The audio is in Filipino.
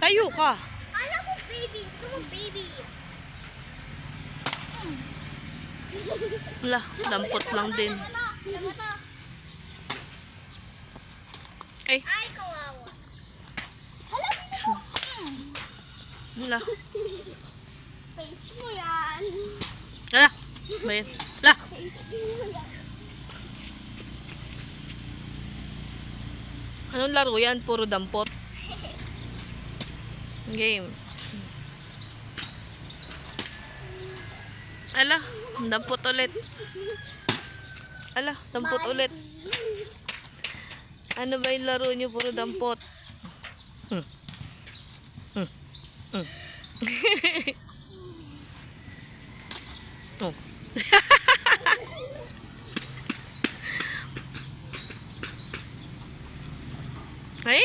Tayo ka. Alam mo, baby. Come on, baby. Wala, dampot lang din. Ay, Ay, kawawa. wala. Face mo yan. Wala. Bayan. Wala. Face mo yan. Anong laro yan? Puro dampot. Game. Ala, dampot ulit. Ala, dampot ulit. Ano ba yung laro niyo? Puro dampot. Oh. Ay!